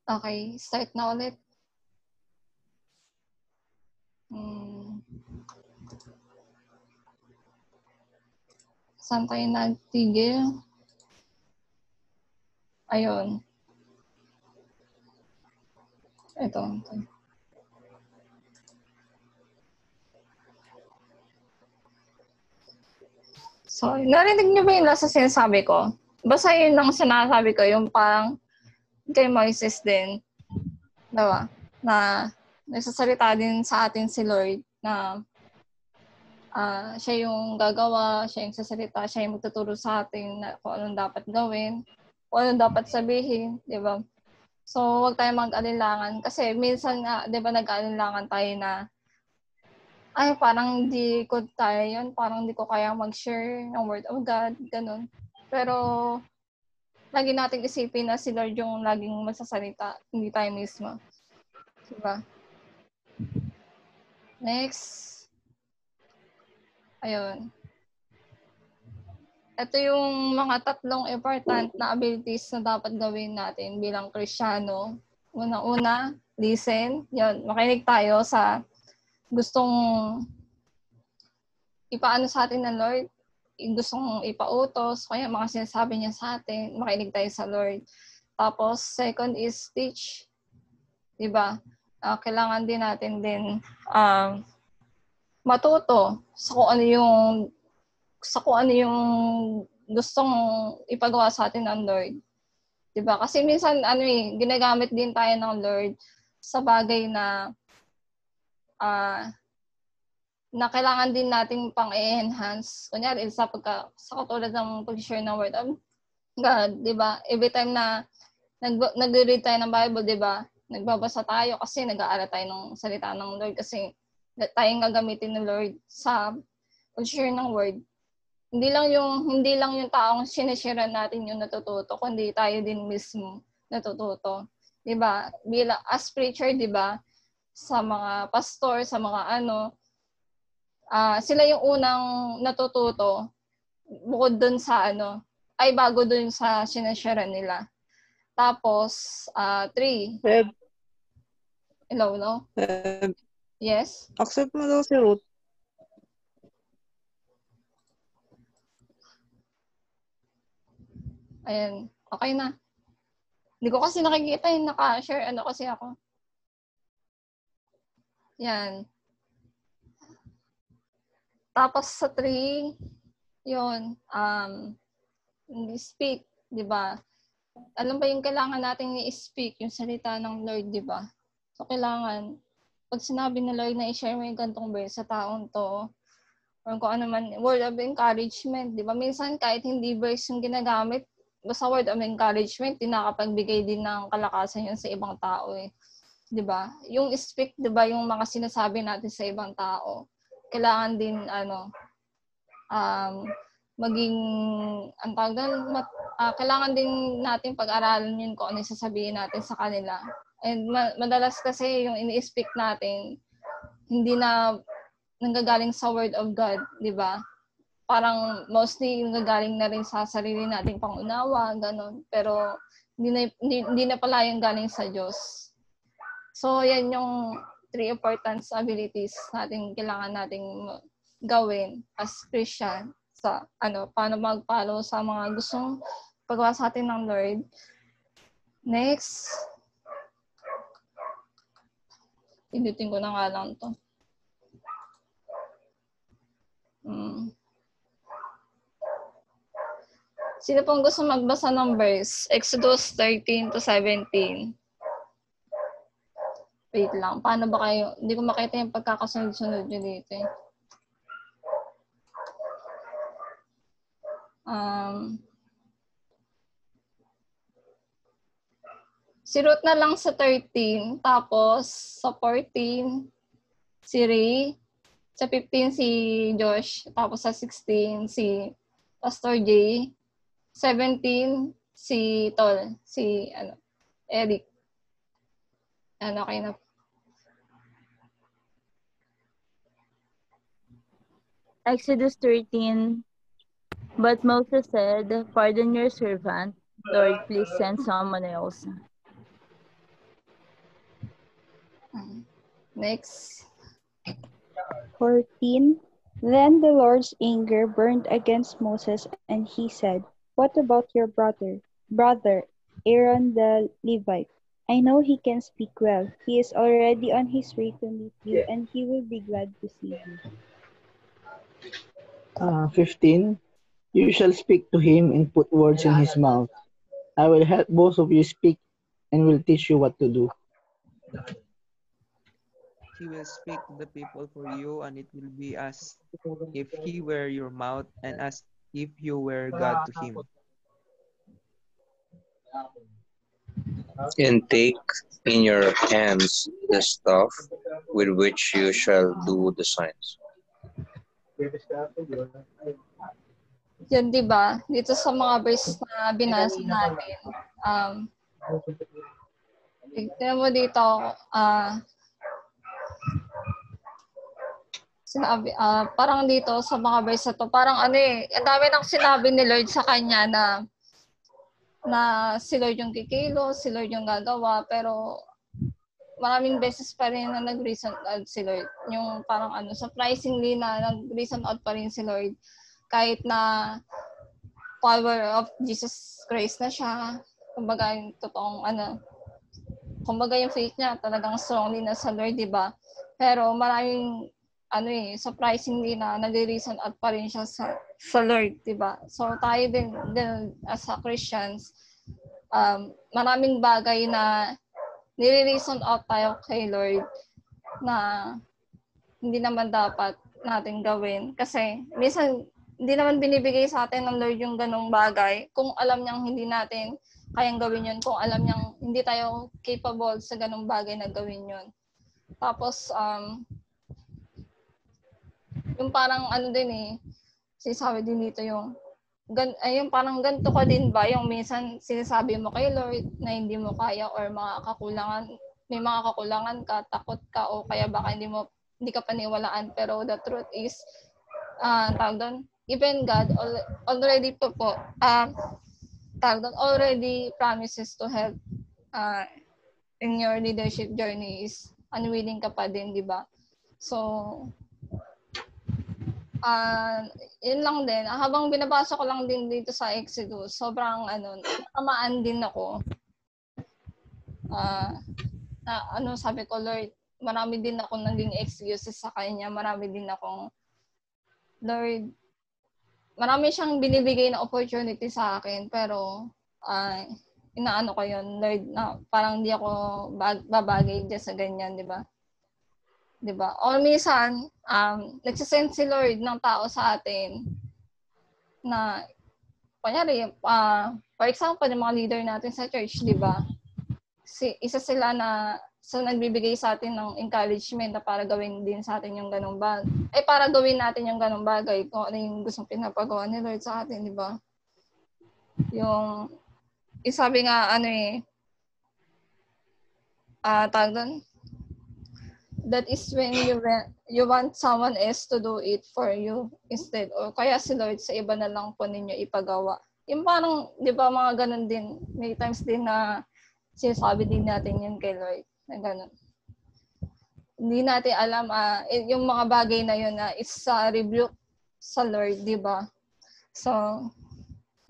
Okay, start na ulit. Saan tayo nagtigil? Ayun. Ito. So, narinig niyo ba yung nasa sinasabi ko? Basta yun lang sinasabi ko, yung parang kay Moises din. Diba? Na nagsasalita din sa atin si Lord na siya yung gagawa, siya yung sasalita, siya yung magtuturo sa atin na kung anong dapat gawin, kung anong dapat sabihin, di ba? So, huwag tayong mag-alinlangan. Kasi minsan nga, di ba, nag-alinlangan tayo na, ay, parang hindi ko kaya yun, parang hindi ko kaya mag-share ng Word of God, ganun. Pero, lagi nating isipin na si Lord yung laging magsasalita, hindi tayo mismo. Diba? Next. Ayun. Ito yung mga tatlong important na abilities na dapat gawin natin bilang Kristiyano. Unang-una, listen. Yun, makinig tayo sa gustong ipaano sa atin ng Lord. Gustong ipautos, kaya mga sinasabi niya sa atin, makinig tayo sa Lord. Tapos, second is teach. Diba? Kailangan din natin din matuto sa kung ano yung gustong ipagawa sa atin ng Lord. 'Di ba? Kasi minsan ginagamit din tayo ng Lord sa bagay na na kailangan din nating pang-enhance. Kunyari sa katulad ng pag-share ng word of God, 'di ba? Every time na nag-read tayo ng Bible, 'di ba? Nagbabasa tayo kasi nag-aaral tayo ng salita ng Lord kasi tayong gagamitin ng Lord sa pag-share ng word. Hindi lang yung taong sinishare natin yung natututo, kundi tayo din mismo natututo. 'Di ba? As preacher, 'di ba? Sa mga pastor, sa mga sila yung unang natututo bukod dun sa bago dun sa sinishare nila. Tapos, 3. Hello? Yes? Accept mo daw si Ruth. Ayan. Okay na. Hindi ko kasi nakikita yung naka-share. Kasi ako. Yan. Tapos sa 3, yun, speak, di ba? Alam ba yung kailangan nating i-speak, yung salita ng Lord, di ba? So, kailangan, pag sinabi ng Lord na i-share mo yung gantong verse sa taong to, or kung ano man, word of encouragement, di ba? Minsan, kahit hindi verse yung ginagamit, basta word of encouragement, nakakapagbigay din ng kalakasan yun sa ibang tao eh. Di ba? Yung speak, di ba, yung mga sinasabi natin sa ibang tao, kailangan din, maging, kailangan din natin pag-aralan yun kung ano yung sasabihin natin sa kanila. And madalas kasi yung ini-speak natin, hindi na nanggagaling sa Word of God, di ba? Parang mostly nanggagaling na rin sa sarili nating pangunawa, ganun. Pero hindi na pala yung galing sa Diyos. So, yan yung 3 important abilities natin kailangan nating gawin as Christian sa paano mag-follow sa mga gustong pagawa sa atin ng Lord. Next. Pindutin ko na nga lang to. Sino pong gusto magbasa ng verse? Exodus 13 to 17. Wait lang. Paano ba kayo? Hindi ko makita yung pagkakasunod-sunod nyo dito eh. Si Ruth na lang sa 13, tapos sa 14, si Ray, sa 15 si Josh, tapos sa 16 si Pastor J, 17 si Tol, si Eric. Okay na. Exodus 13. But Moses said, "Pardon your servant. Lord, please send someone else." Next. 14. Then the Lord's anger burned against Moses, and he said, "What about your brother Aaron the Levite? I know he can speak well. He is already on his way to meet you, and he will be glad to see you." 15. You shall speak to him and put words in his mouth. I will help both of you speak and will teach you what to do. He will speak to the people for you, and it will be as if he were your mouth and as if you were God to him. And take in your hands the staff with which you shall do the signs. Yan, di ba? Dito sa mga verse na binasa natin, tignan mo dito, sinabi, parang dito sa mga verse na to, parang ang dami nang sinabi ni Lord sa kanya na si Lord yung kikilos, si Lord yung gagawa, pero maraming beses pa rin na nag-reason out si Lord. Yung parang surprisingly na nag-reason out pa rin si Lord kahit na power of Jesus Christ na siya. Kumbaga yung totoong kumbaga yung faith niya talagang strongly na sa Lord, di ba? Pero maraming surprisingly na nag-reason out pa rin siya sa Lord, di ba? So tayo din as a Christians, maraming bagay na nire-reason out tayo kay Lord na hindi naman dapat natin gawin. Kasi minsan hindi naman binibigay sa atin ng Lord yung ganong bagay kung alam niyang hindi natin kayang gawin yun, kung alam niyang hindi tayo capable sa ganong bagay na gawin yun. Tapos, yung parang sinasabi din dito yung parang ganito ka din ba, yung minsan sinasabi mo kay Lord na hindi mo kaya or may mga kakulangan ka, takot ka, o kaya baka hindi ka paniwalaan, pero the truth is, even God already already promises to help in your leadership journey is unwilling ka pa din, di ba? So, yun lang din. Habang binabasa ko lang din dito sa Exodus, sobrang tamaan din ako. Sabi ko, Lord, marami din ako naging excuses sa kanya. Marami din akong, Lord, marami siyang binibigay na opportunity sa akin, pero inaano ko yun, Lord, na parang di ako babagay dyan sa ganyan, di ba? Di ba? O minsan, nagsasend si Lord ng tao sa atin na, kunyari, for example, yung mga leader natin sa church, di ba? Isa sila na nagbibigay sa atin ng encouragement na para gawin din sa atin yung ganong bagay. Para gawin natin yung ganong bagay kung ano yung gustong pinapagawa ni Lord sa atin, di ba? Yung, sabi nga, tawag doon, that is when you want someone else to do it for you instead. O kaya si Lord sa iba na lang po ninyo ipagawa. Yung parang, di ba, mga ganun din. May times din na sinasabi din natin yun kay Lord. Na ganun. Hindi natin alam, yung mga bagay na yun na it's a rebuke sa Lord, di ba? So,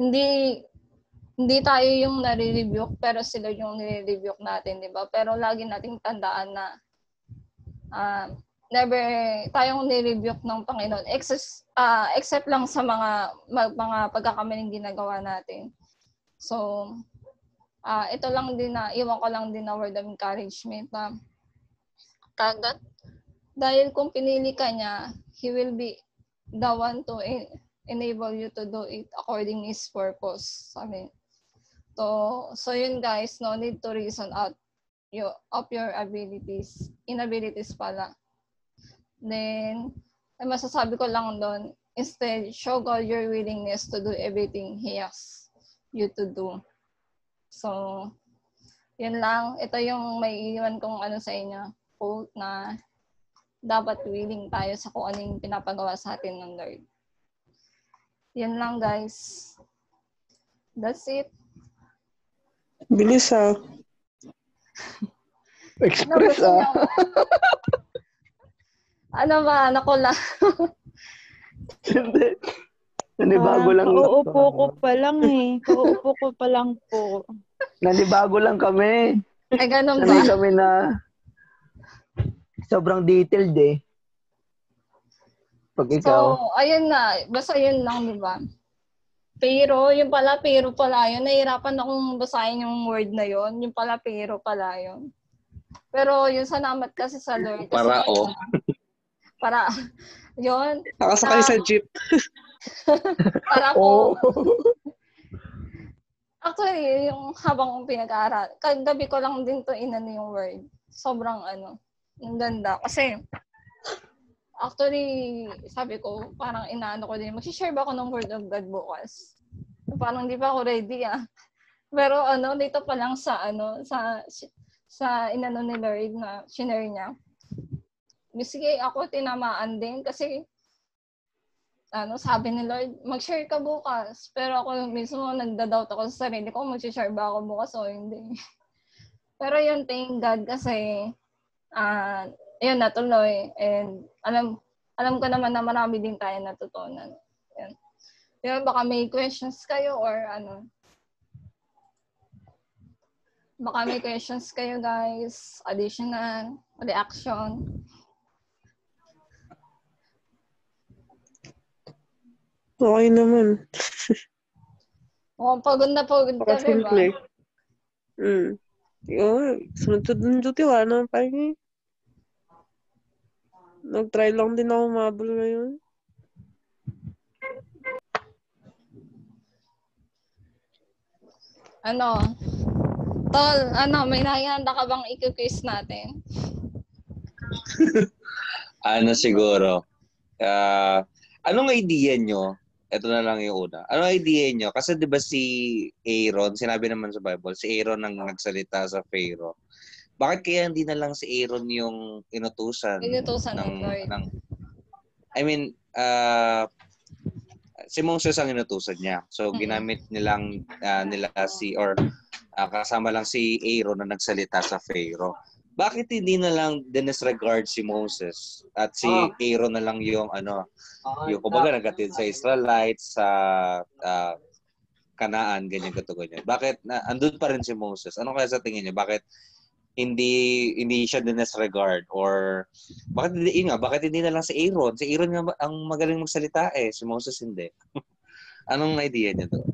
hindi tayo yung nare-rebuke, pero si Lord yung nire-rebuke natin, di ba? Pero lagi nating tandaan na never tayong ni-rebuke ng Panginoon except lang sa mga pagkakamaling ginagawa natin. So, ito lang din na, iwan ko lang din na word of encouragement na dahil kung pinili ka niya, He will be the one to enable you to do it according to His purpose. Sabi. So yun guys, no need to reason out of your inabilities pala. Then, masasabi ko lang doon, instead, show God your willingness to do everything He asks you to do. So, yun lang. Ito yung may iwan kong sa inyo, quote na dapat willing tayo sa kung ano yung pinapagawa sa atin ng Lord. Yun lang, guys. That's it. Bilis Express gusto ah. niyo? Ano ba? Nakula. Hindi. Nanibago lang. Kauupo ko pa lang eh. Kauupo ko pa lang po. Nanibago lang kami. Ay, ganun ba? Sanay kami na sobrang detailed eh. Pag ikaw. So, ayun na. Basta yun lang, di ba? Pero pala yun. Nahirapan akong basahin yung word na yun. Yung pala, pero pala yun. Pero yung salamat kasi sa Lord. Kasi Parao. para, yun. Nakasakay sa jeep. Para Oo. po. Actually, yung habang pinag-aaral, kagabi ko lang din to inano yung word. Sobrang ang ganda. Kasi, actually, sabi ko, parang inaano ko din. Mag-share ba ako ng word of God bukas? Parang di pa ako ready Pero dito pa lang sa sa inano ni Lord na shinare niya. Sige, ako tinamaan din kasi sabi ni Lord, mag-share ka bukas. Pero ako mismo nagda-doubt ako sa sarili ko, mag-share ba ako bukas o hindi. Pero yun, thank God kasi yun, natuloy. And alam ko naman na marami din tayo natutunan. Yun. Yun, baka may questions kayo or Baka may questions kayo, guys. Additional, reaction. Okay naman. Oh, pagod na pagod ka, diba? Simple. Sunod-sunod ng duty, wala naman pa rin eh. Nag-try lang din ako mabul ngayon. Tol, may nahihanda ka bang i-quiz natin? Siguro. Anong idea nyo? Ito na lang yung una. Anong idea nyo? Kasi di ba si Aaron, sinabi naman sa Bible, si Aaron ang nagsalita sa Pharaoh. Bakit kaya hindi na lang si Aaron yung inutusan? Inutusan ng Lord. Si Moses ang inutusan niya. So, ginamit nila kasama lang si Aaron na nagsalita sa Pharaoh. Bakit hindi na lang dinisregard si Moses at si Aaron na lang yung kumbaga nagatid sa Israelites sa Kanaan, ganyan. Bakit andun pa rin si Moses? Ano kaya sa tingin niyo? Bakit hindi siya dinisregard or bakit hindi na lang si Aaron? Si Aaron nga ang magaling magsalita si Moses hindi. Anong idea niyo doon?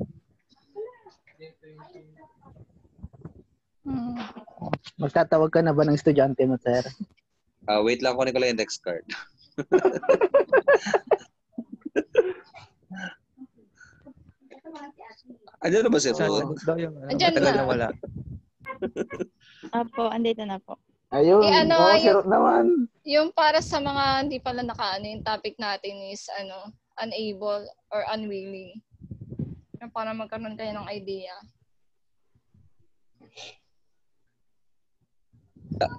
Magtatawag ka na ba ng estudyante mo, sir? Wait lang, kunin ko lang yung index card. Andiyan na ba si Rod? Andiyan na. Wala. Apo, andito na po. Ayun, si Rod naman. Yung para sa mga hindi pala yung topic natin is unable or unwilling. Yung para magkaroon kayo ng idea.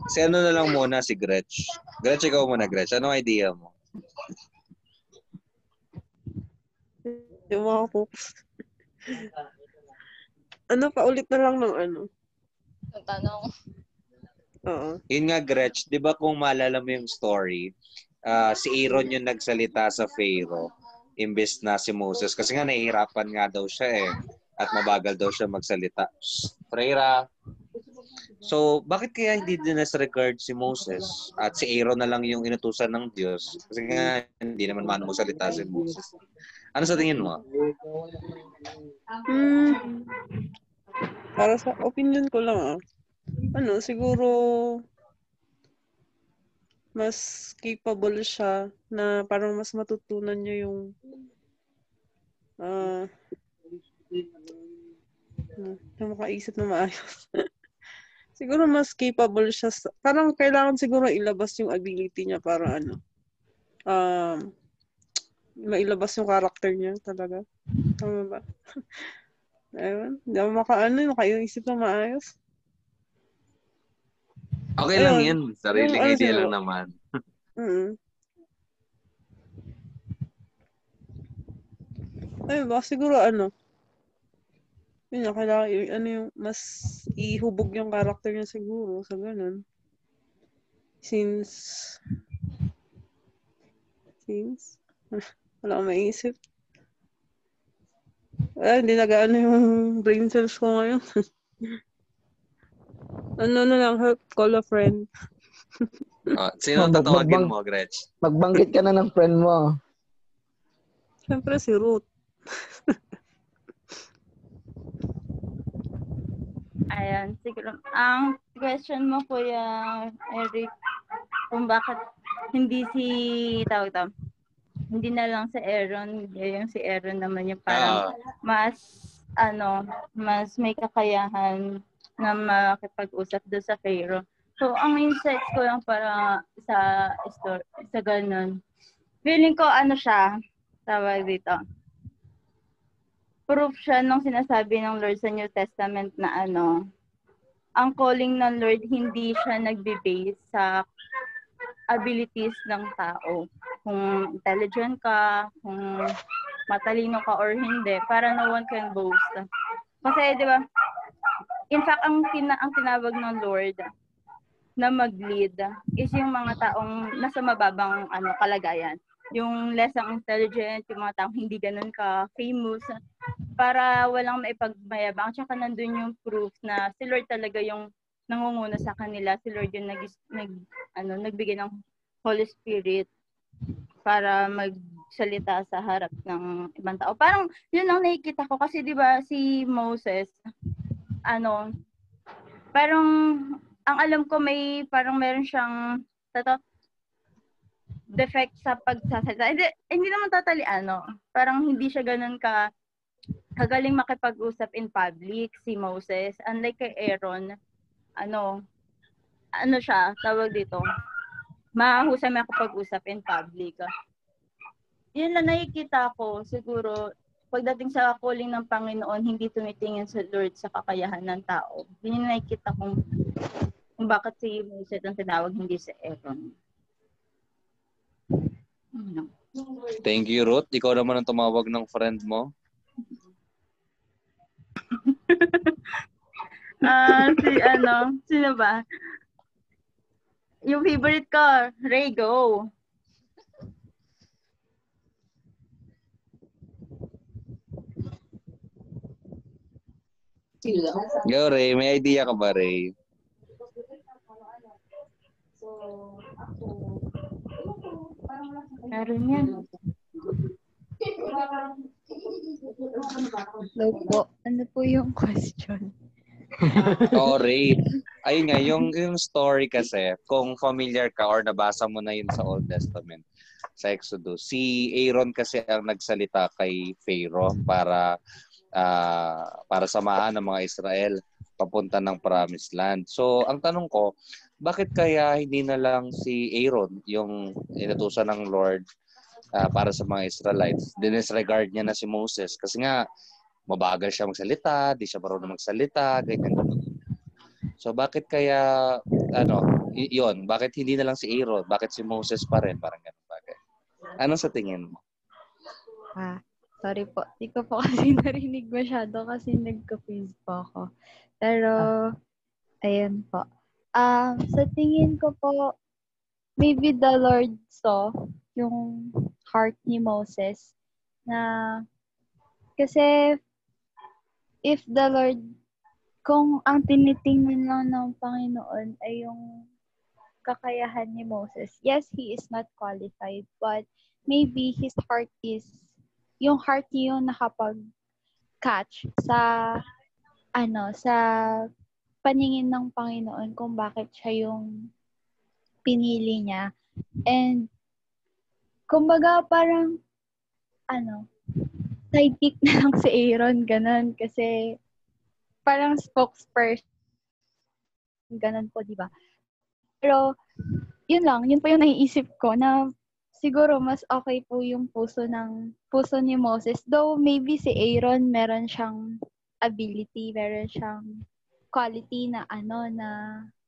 Si na lang muna, si Gretch. Gretch, ikaw muna, Gretch. Anong idea mo? Yung mga po. Paulit na lang ng Yung tanong. Oo. Yun nga, Gretch, di ba kung maalala mo yung story, si Aaron yung nagsalita sa Pharaoh imbes na si Moses. Kasi nga nahihirapan nga daw siya at mabagal daw siya magsalita. Freira. So, bakit kaya hindi dinisregard si Moses at si Aaron na lang yung inutusan ng Diyos? Kasi nga, hindi naman magsalita si Moses. Ano sa tingin mo? Para sa opinion ko lang siguro mas capable siya na parang mas matutunan niya yung makaisip na maayos. Siguro mas capable siya. Parang kailangan siguro ilabas yung ability niya para mailabas yung character niya talaga. Tama ba? Ewan. Hindi ako makaisip na maayos. Okay lang yun. Sariling idea lang naman. Ayun ba? Siguro yun kailangan yung mas ihubog yung character niya siguro sa ganun. Since wala akong maisip. Hindi nag-ano yung brain cells ko ngayon. Ano na lang, help, call a friend. Sino tatawagin mo, Gretch? Magbanggit ka na ng friend mo. Siyempre si Ruth. Ayan, siguro. Ang question mo, Kuya Eric, kung bakit hindi hindi na lang si Aaron, yung si Aaron naman yung parang mas may kakayahan na makipag-usap doon sa Pharaoh. So, ang insights ko lang para sa story, sa ganun. Feeling ko siya, tawag dito. Proof siya nung sinasabi ng Lord sa New Testament na ang calling ng Lord hindi siya nagbe-base sa abilities ng tao. Kung intelligent ka, kung matalino ka or hindi, para no one can boast. Kasi, di ba, in fact, ang tinawag ng Lord na mag-lead is yung mga taong nasa mababang kalagayan. Yung less ang intelligent, yung mga taong hindi ganun ka famous, para walang maipagmayabang. Tsaka nandun yung proof na si Lord talaga yung nangunguna sa kanila. Si Lord yung nagbigay ng Holy Spirit para magsalita sa harap ng ibang tao. Parang yun ang nakikita ko kasi 'di ba si Moses parang ang alam ko meron siyang defect sa pagsasalita. Hindi naman totally parang hindi siya ganun kagaling makipag-usap in public si Moses. Unlike kay Aaron, siya, tawag dito, mahusay makipag-usap in public. Yun lang nakikita ko, siguro, pagdating sa calling ng Panginoon, hindi tumitingin sa Lord sa kakayahan ng tao. Yun yung nakikita kung bakit si Moses ang tinawag, hindi si Aaron. Thank you, Ruth. Ikaw naman ang tumawag ng friend mo. Sino ba? Yung favorite ko, Ray, go. Go, Ray. May idea ka ba, Ray? Meron yan. Hello po. Ano po yung question? Ray. Ayun nga, yung story kasi, kung familiar ka or nabasa mo na yun sa Old Testament, sa Exodus, si Aaron kasi ang nagsalita kay Pharaoh para samahan ng mga Israel papunta ng Promised Land. So, ang tanong ko, bakit kaya hindi na lang si Aaron yung inutusan ng Lord para sa mga Israelites? Dinisregard niya na si Moses kasi nga mabagal siya magsalita, di siya marunong magsalita, ganyan. So bakit kaya bakit hindi na lang si Aaron? Bakit si Moses pa rin? Parang ganun bagay. Ano sa tingin mo? Sorry po. Di ko po kasi narinig masyado kasi nagka-quiz po ako. Pero, ayun po. Sa tingin ko po, maybe the Lord saw yung heart ni Moses na kasi if the Lord, kung ang tinitingnan lang ng Panginoon ay yung kakayahan ni Moses, yes, he is not qualified, but maybe his heart is, yung heart niya yung nakapag-catch sa paningin ng Panginoon kung bakit siya yung pinili niya. And, kumbaga parang, sidekick na lang si Aaron, ganun, kasi parang spokesperson, ganun po, di ba? Pero, yun po yung naiisip ko na siguro mas okay po yung puso ni Moses. Though maybe si Aaron meron siyang ability, meron siyang quality na na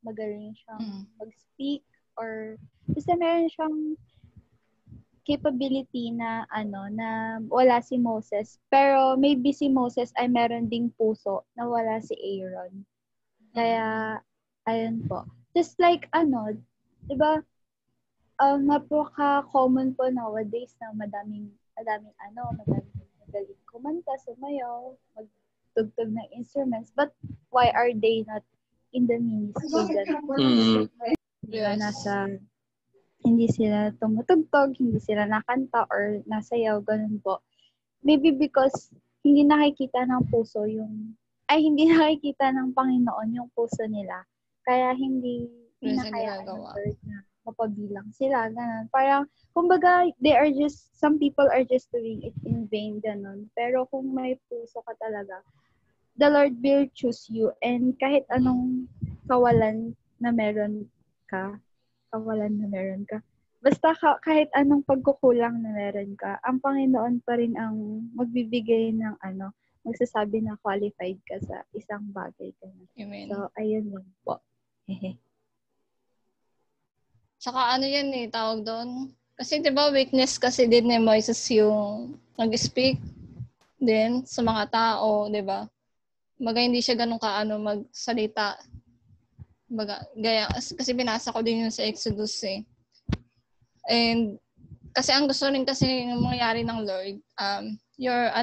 magaling siyang mag-speak or basta meron siyang capability na na wala si Moses. Pero maybe si Moses ay meron ding puso na wala si Aaron. Kaya ayun po. Just like Diba, napaka-common po nowadays na madaming magaling kumanta, sumayaw, magtugtog ng instruments. But why are they not in the ministry then? Mm. Yes. Hindi sila tumutugtog, hindi sila nakanta or nasayaw, ganun po. Maybe because hindi nakikita ng Panginoon yung puso nila. Kaya hindi Minsan hinahayaan ng ginagawa. Lord na mapabilang sila, ganun. Parang, kumbaga, some people are just doing it in vain, ganun. Pero kung may puso ka talaga, the Lord will choose you, and kahit anong kawalan na meron ka, basta kahit anong pagkukulang na meron ka, ang Panginoon pa rin ang magbibigay ng magsasabi na qualified ka sa isang bagay. Amen. So, ayun lang po. Tsaka yan tawag doon. Kasi 'di ba weakness kasi din ni Moises yung nag-speak din sa mga tao, 'di ba? Hindi siya ganun magsalita. Gaya kasi binasa ko din yun sa Exodus And kasi ang gusto rin kasi ng mangyari ng Lord, your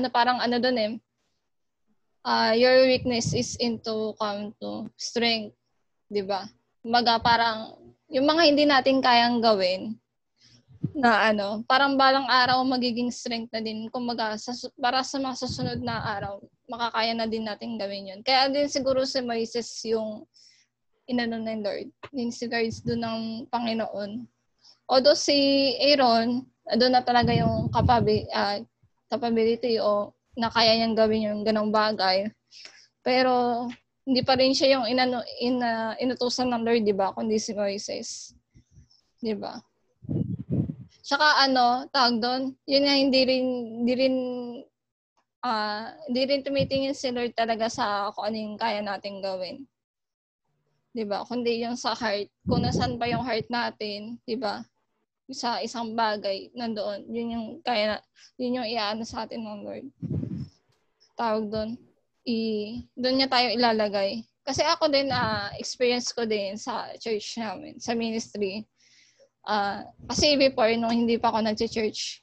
doon your weakness is into come to strength, 'di ba? Parang yung mga hindi natin kayang gawin na parang balang araw magiging strength na din. Kumbaga, para sa mga susunod na araw, makakaya na din natin gawin yun. Kaya din siguro si Moises yung ng Lord. Yung guards doon ng Panginoon. Although si Aaron, doon na talaga yung capability o na kaya niyang gawin yung ganong bagay. Pero hindi pa rin siya yung inutusan ng Lord, di ba? Kundi si Moises. Di ba? Tsaka tawag doon, yun nga hindi rin tumitingin si Lord talaga sa kung ano yung kaya natin gawin. Di ba? Kundi yung sa heart, kung nasan pa yung heart natin, di ba? Sa isang bagay, nandoon, yun yung iaano sa atin ng Lord. Tawag doon, doon niya tayo ilalagay. Kasi ako din, experience ko din sa church namin, sa ministry. Kasi before, nung hindi pa ako nag-church,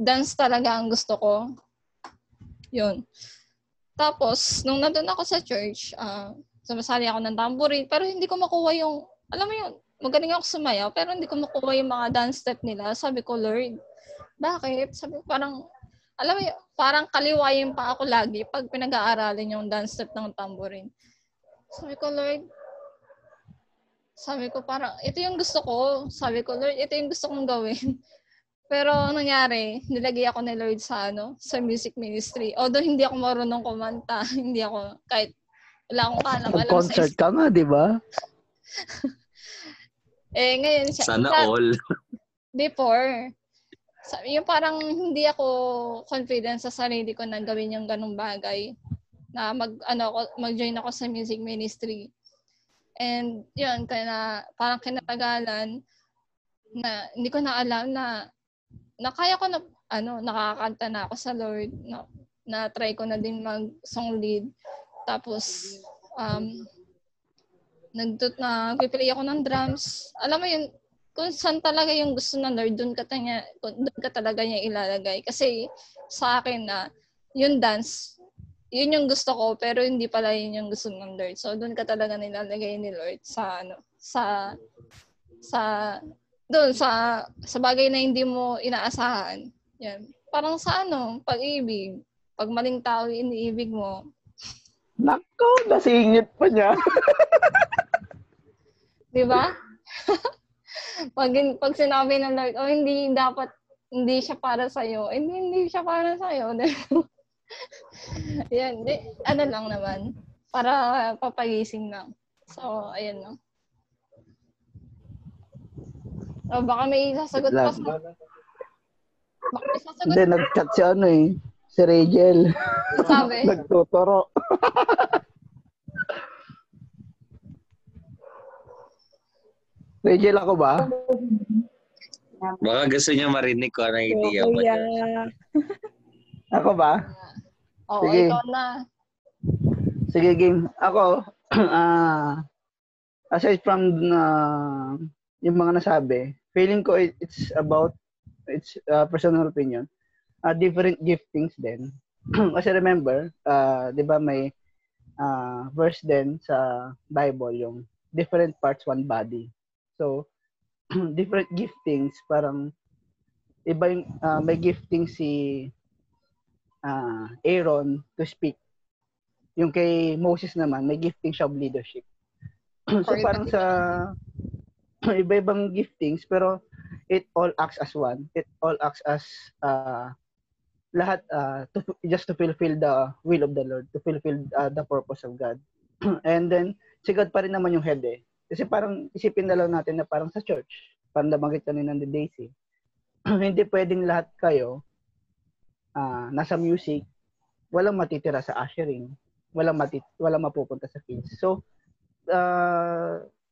dance talaga ang gusto ko. Yun. Tapos, nung nandun ako sa church, sumasali ako ng tambourine, pero hindi ko makuha yung, alam mo yun, magaling ako sumayaw, pero hindi ko makuha yung mga dance step nila. Sabi ko, Lord, bakit? Sabi ko, parang, alam mo yun, parang kaliwayin pa ako lagi pag pinag-aaralin yung dance step ng tambourine. Sabi ko, Lord, parang, ito yung gusto ko. Sabi ko, Lord, ito yung gusto kong gawin. Pero nangyari, nilagay ako ni Lord sa music ministry. Although hindi ako marunong kumanta, kahit wala akong alam Mag-concert ka nga, di ba? Ngayon siya. Sana all. Before, yung parang hindi ako confident sa sarili ko na gawin yung ganung bagay. Na mag-join ako sa music ministry. And yun, kaya parang kinatagalan na hindi ko na alam na kaya ko na, nakakanta na ako sa Lord, na try ko na din mag-song lead. Tapos, nagpiplay ako ng drums. Alam mo yun, kung saan talaga yung gusto ng Lord, doon ka talaga niya ilalagay. Kasi sa akin yung dance, yun yung gusto ko, pero hindi pala yun yung gusto ng Lord. So, doon ka talaga nilalagay ni Lord sa bagay na hindi mo inaasahan. Yan. Parang sa pag-ibig. Pag maling tao yung iniibig mo. Nako, nasingit pa niya. Di ba? pag sinabi ng Lord, hindi siya para sa'yo. Hindi siya para sa'yo. Yan. Lang naman. Para papagising lang. So, ayan lang. Baka may sasagot pa sa... Hindi, nag-chat si Rachel. Sabi? Nagtuturo. Rachel, ako ba? Baka gusto niya marinig ko ang idea mo. Ako ba? Oo, sige. Ikaw na. Sige, game. Ako, aside from yung mga nasabi, feeling ko it's personal opinion. Different giftings din. Kasi remember, 'di ba may verse din sa Bible yung different parts one body. So different giftings, parang iba yung may gifting si Aaron to speak. Yung kay Moses naman, may gifting siya of leadership. So parang sa iba-ibang giftings, pero it all acts as one. It all acts as lahat just to fulfill the will of the Lord, to fulfill the purpose of God. And then, si God pa rin naman yung head eh. Kasi parang isipin na lang natin na parang sa church, parang nabanggit kanina ni Daisy, hindi pwedeng lahat kayo nasa music, walang matitira sa ushering, walang mapupunta sa kids. So,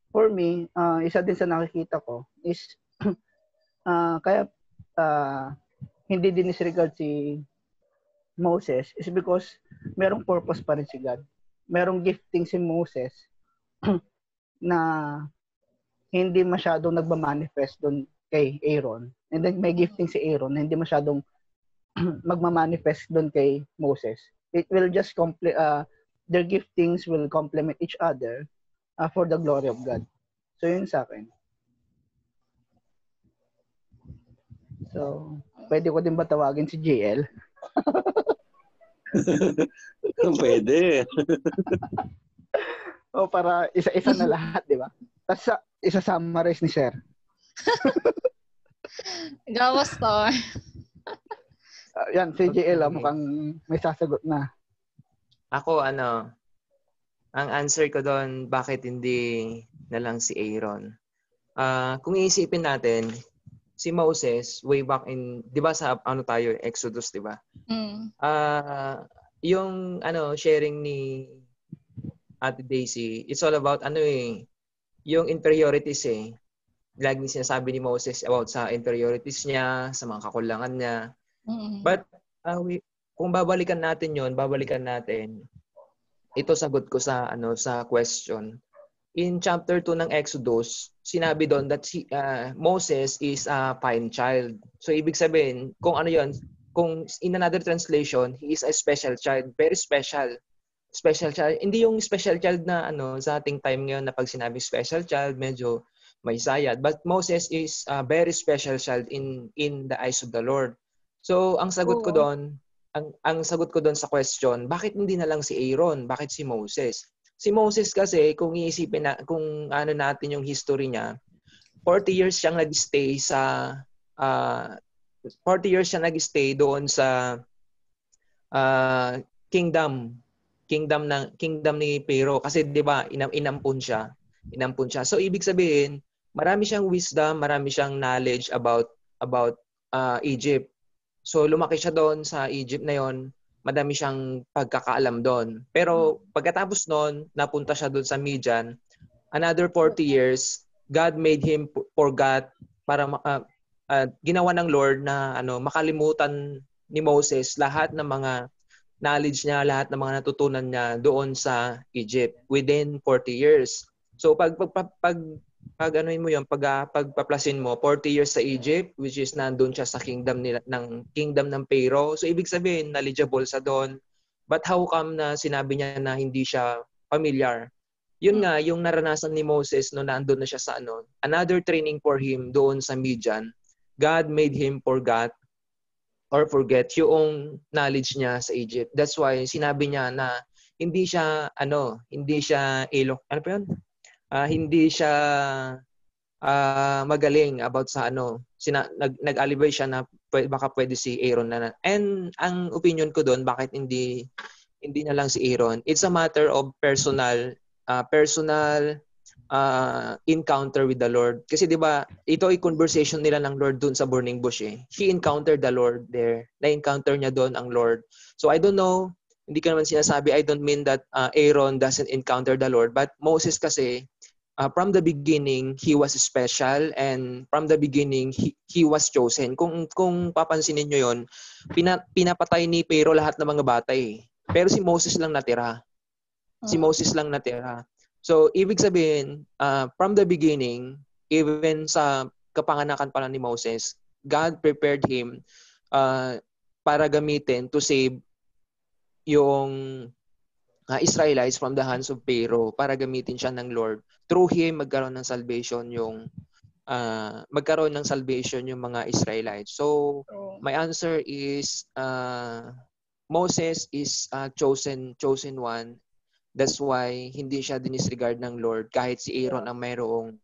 for me, isa din sa nakikita ko is kaya hindi din disregard si Moses is because merong purpose pa rin si God. Merong gifting si Moses na hindi masyadong nagmamanifest doon kay Aaron. And then may gifting si Aaron na hindi masyadong magmamanifest doon kay Moses. It will just their giftings will complement each other for the glory of God. So yun sa akin. So, pwede ko din ba tawagin si JL? Pwede. O para isa-isa na lahat, di ba? Tapos isa-summarize ni Sir. Gawa star. Yan, si JL mukhang may sasagot na. Ako, ang answer ko doon, bakit hindi na lang si Aaron? Kung iisipin natin, si Moses, way back in, di ba sa tayo, Exodus, di ba? Yung sharing ni Ate Daisy, it's all about yung inferiorities eh. Laging sinasabi ni Moses about sa inferiorities niya, sa mga kakulangan niya. But kung babalikan natin, ito sagot ko sa sa question. In chapter 2 ng Exodus, sinabi doon that Moses is a fine child. So ibig sabihin, kung kung in another translation, he is a special child, very special. Special child. Hindi yung special child na sa ating time ngayon na pag sinabing special child, medyo may sayad. But Moses is a very special child in the eyes of the Lord. So ang sagot ko doon, ang sagot ko doon sa question, bakit hindi na lang si Aaron? Bakit si Moses? Si Moses kasi, kung iisipin na, kung natin yung history niya, 40 years siyang nag-stay sa 40 years siya nag-stay doon sa kingdom ni Pharaoh kasi 'di ba inampun siya. So ibig sabihin, marami siyang wisdom, marami siyang knowledge about Egypt. So lumaki siya doon sa Egypt na 'yon. Madami siyang pagkakaalam doon. Pero pagkatapos noon, napunta siya doon sa Midian. Another 40 years, God made him forgot para ginawa ng Lord na makalimutan ni Moses lahat ng mga knowledge niya, lahat ng mga natutunan niya doon sa Egypt within 40 years. So pagpaplasin mo 40 years sa Egypt, which is nandun siya sa kingdom ng Pharaoh. So ibig sabihin knowledgeable sa doon. But how come na sinabi niya na hindi siya familiar? Yun nga yung naranasan ni Moses no nandun na siya sa another training for him doon sa Midian. God made him forget yung knowledge niya sa Egypt. That's why sinabi niya na hindi siya hindi siya magaling about sa nag-alibay siya na baka pwede si Aaron na. And ang opinion ko doon, bakit hindi na lang si Aaron, it's a matter of personal encounter with the Lord. Kasi 'di ba, ito ay conversation nila ng Lord doon sa burning bush eh. He encountered the Lord there. Na-encounter niya doon ang Lord. So I don't know, hindi ko naman sinasabi, I don't mean that Aaron doesn't encounter the Lord, but Moses kasi from the beginning he was special, and from the beginning he was chosen. Kung papansinin niyo 'yon, pinapatay ni Pharaoh lahat ng mga bata eh. Pero si Moses lang natira. So ibig sabihin, from the beginning, even sa kapanganakan pa lang ni Moses, God prepared him para gamitin to save yung Israelites from the hands of Pharaoh, para gamitin siya ng Lord. Through him, magkaroon ng salvation yung mga Israelites. So, my answer is Moses is chosen one. That's why hindi siya dinisregard ng Lord kahit si Aaron ang mayroong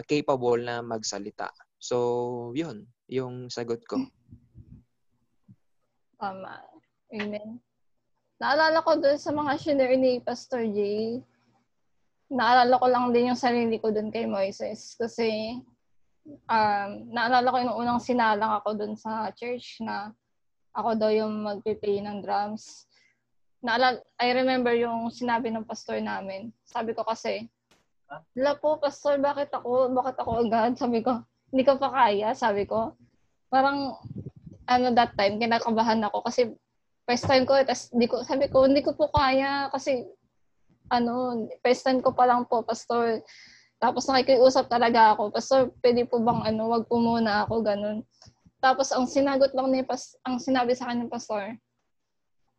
capable na magsalita. So, yun yung sagot ko. Tama. Amen. Naalala ko dun sa mga shinare ni Pastor J, naalala ko lang din yung sarili ko dun kay Moises. Kasi, naalala ko yung unang sinalang ako dun sa church na ako daw yung magpiplay ng drums. I remember yung sinabi ng pastor namin. Sabi ko kasi, "Wala po, pastor, bakit ako agad?" Sabi ko, "Hindi ko pa kaya," sabi ko. Parang, that time, kinakabahan ako kasi first time ko, sabi ko, hindi ko po kaya kasi, first time ko pa lang po, pastor. Tapos nakikiusap talaga ako, pastor, pwede po bang, wag po muna ako, ganun. Tapos ang sinagot lang ang sinabi sa akin ng pastor,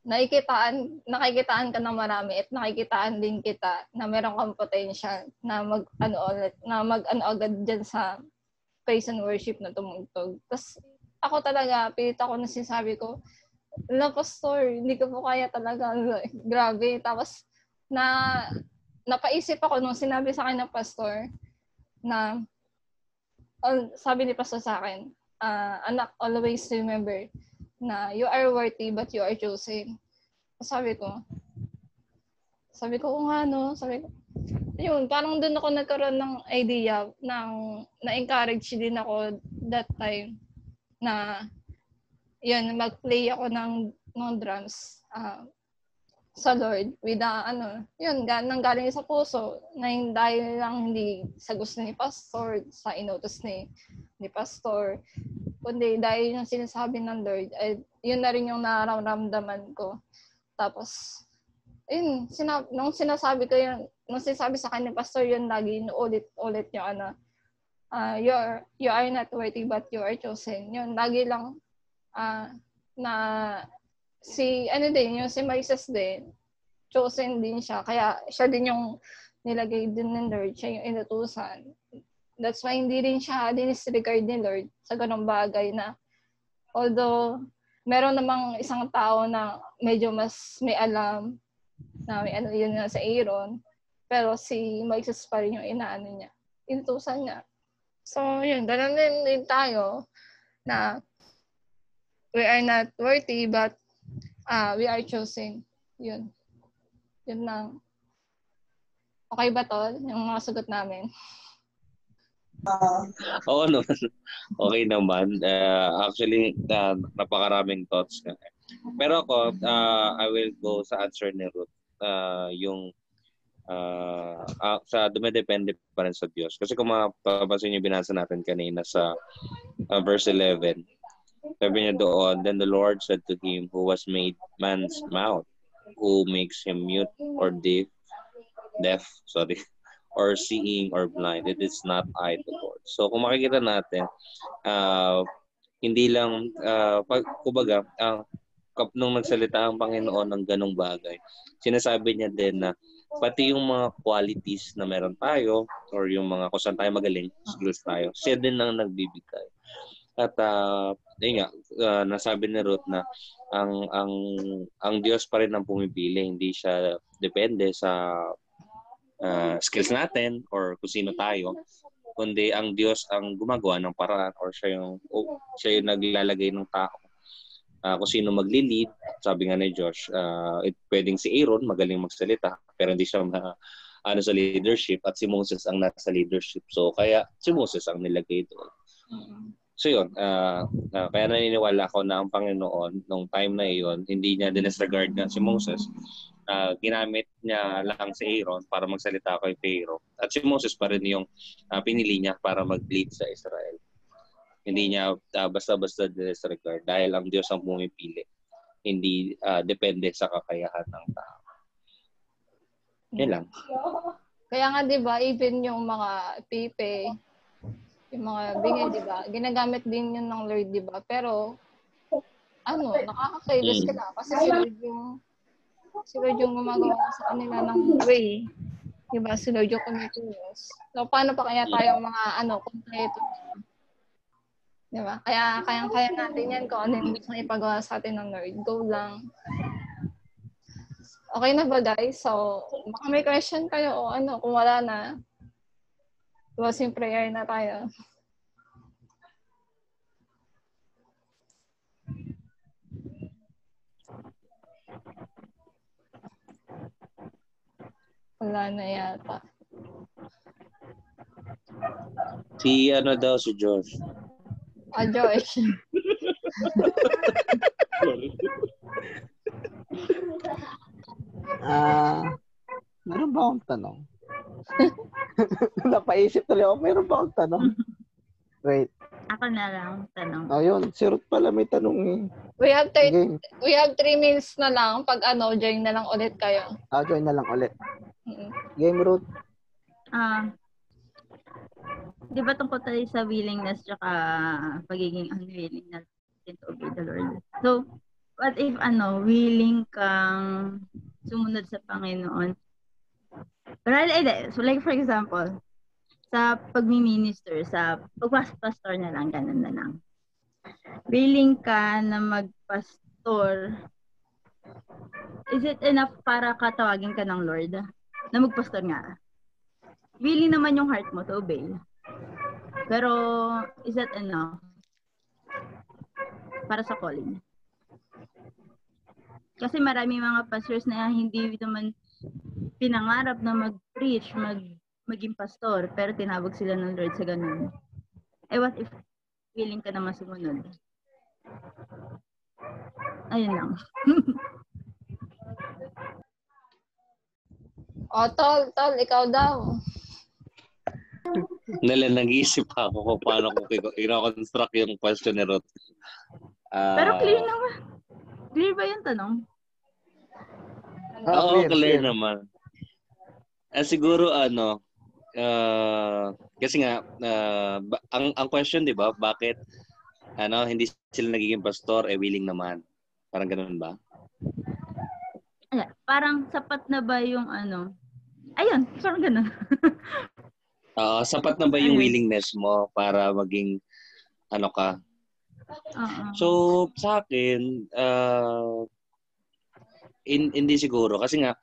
nakikitaan ka ng marami at nakikitaan din kita na meron kang potential na agad dyan sa praise and worship na tumugtog. Tapos ako talaga, pilit ako na sinasabi ko, "Wala, pastor, hindi ko po kaya talaga." Grabe. Tapos napaisip ako nung sinabi sa akin ng pastor na sabi ni pastor sa akin, "Anak, always remember na you are worthy but you are chosen." Sabi ko, nga, no? Sabi ko, yun, parang doon ako nagkaroon ng idea, na-encourage din ako that time na, yun, mag-play ako ng drums sa Lord with yun, nanggaling sa puso, na dahil lang hindi sa gusto ni pastor, sa inutos ni pastor, kundi dahil yung sinasabi ng Lord, yun na rin yung nararamdaman ko. Tapos, yun, nung sinasabi sa akin ni pastor, yun lagi, ulit yung you are not worthy but you are chosen. Yun, lagi lang, na yung si Moises din, chosen din siya. Kaya siya din yung nilagay din ng Lord, siya yung inutusan. That's why hindi rin siya dinisregard ni Lord sa ganong bagay na, although meron namang isang tao na medyo mas may alam na yun nga sa Aaron, pero si Moises pa rin yung inutusan niya. So, yun, ganun din tayo na we are not worthy but we are chosen. Yun. Yun lang. Okay ba to? Yung mga sagot namin? Oo naman. Okay naman. Actually, napakaraming thoughts ka. Pero ako, I will go sa answer ni Ruth. Sa dumedepende pa rin sa Diyos. Kasi kung mapapansin niyo, binasa natin kanina sa verse 11. Sabi niya doon, "Then the Lord said to him who was made man's mouth, who makes him mute or deaf, or seeing or blind, it is not I, the Lord." So kung makikita natin, hindi lang, kumbaga, nung nagsalita ang Panginoon ng ganong bagay, sinasabi niya din na pati yung mga qualities na meron tayo or yung mga kung saan tayo magaling, skills tayo, siya din ang nagbibigay. At yun nga, nasabi ni Ruth na ang Diyos pa rin ang pumipili, hindi siya depende sa skills natin or kung sino tayo, kundi ang Diyos ang gumagawa ng paraan or siya yung naglalagay ng tao. Kung sino magli-lead, sabi nga ni Josh, pwedeng si Aaron magaling magsalita pero hindi siya sa leadership, at si Moses ang nasa leadership. So kaya si Moses ang nilagay doon. So yun, kaya naniniwala ako na ang Panginoon nung time na iyon, hindi niya dinisregard na si Moses. Ginamit niya lang si Aaron para magsalita kay Pharaoh. At si Moses pa rin yung pinili niya para mag-lead sa Israel. Hindi niya basta-basta disregard dahil ang Diyos ang pumipili. Hindi depende sa kakayahan ng tao. Yan lang. Kaya nga 'di ba, even yung mga pipe, yung mga bingi, di ba? Ginagamit din yun ng Lord, di ba? Pero, nakakakailos sila kasi si Lord yung gumagawa sa kanila ng way. Di ba? Si Lord yung kumikilos. So, paano pa kaya tayo mga, kompleto? Di ba? Kaya, kaya natin yan kung ano yung gusto ipagawa sa atin ng Lord. Go lang. Okay na ba, guys? So, baka may question kayo o kung wala na, closing prayer na tayo. Wala na yata. Si Josh. Josh. Meron ba akong tanong? Napaisip tuloy ako, meron ba akong tanong? Wait. Ako na lang tanong. Ayun, si Ruth pala may tanong eh. We have 3 minutes na lang. Pag join na lang ulit kayo. Join na lang ulit. Game, Ruth. Di ba tungkol tayo sa willingness tsaka pagiging unwilling natin to obey the Lord? So, what if willing kang sumunod sa Panginoon? So like for example, sa pagmi-minister, sa pagpastor na lang, ganun na lang. Willing ka na magpastor, is it enough para katawagin ka ng Lord na magpastor nga? Willing naman yung heart mo to obey. Pero, is that enough para sa calling? Kasi marami mga pastors na hindi naman pinangarap na mag-preach, maging pastor, pero tinawag sila ng Lord sa ganun. What if willing ka naman sumunod? Ayun lang. Tol, ikaw daw. Nag-iisip ako kung paano ko i-construct yung question ni Ruth. Pero clear naman. Clear ba yung tanong? Oo, clear naman. Siguro kasi nga ang question, 'di ba? Bakit hindi sila nagiging pastor willing naman? Parang ganoon ba? Parang sapat na ba yung Ayun, parang ganoon. Sapat na ba yung willingness mo para maging ka? So, sa akin, hindi siguro. Kasi nga,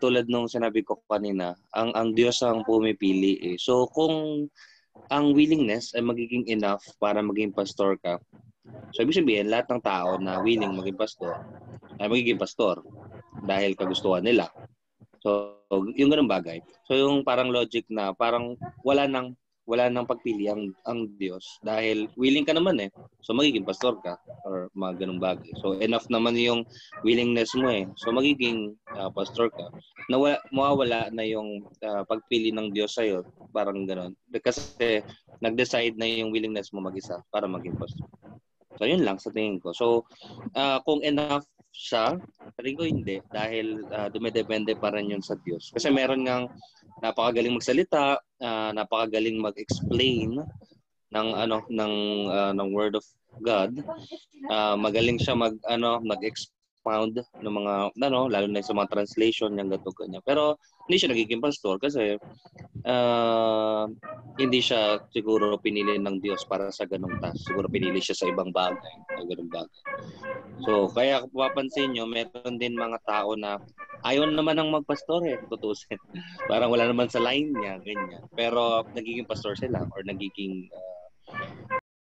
tulad nung sinabi ko kanina, ang Diyos ang pumipili eh. So, kung ang willingness ay magiging enough para maging pastor ka, so ibig sabihin, lahat ng tao na willing maging pastor, ay magiging pastor dahil kagustuhan nila. So, yung ganung bagay. So, yung parang logic na parang wala nang pagpili ang Diyos dahil willing ka naman eh. So, magiging pastor ka or mga ganung bagay. So, enough naman yung willingness mo eh. So, magiging pastor ka. Mawawala na yung pagpili ng Diyos sa'yo. Parang ganun. Kasi nag-decide na yung willingness mo mag-isa para maging pastor. So, yun lang sa tingin ko. So, kung enough siya, rin ko hindi dahil dumidepende pa rin yun sa Diyos. Kasi meron ngang napakagaling magsalita, napakagaling mag-explain ng word of God. Magaling siya mag-expound ng mga lalo na sa mga translation ng ganito ganyan. Pero hindi siya nagiging pastor kasi hindi siya siguro pinili ng Diyos para sa ganung task. Siguro pinili siya sa ibang bagay, ganung bagay. So, kaya kung papansin nyo, meron din mga tao na ayaw naman ng magpastor tutusin. Parang wala naman sa line niya, ganyan. Pero nagiging pastor sila or nagiging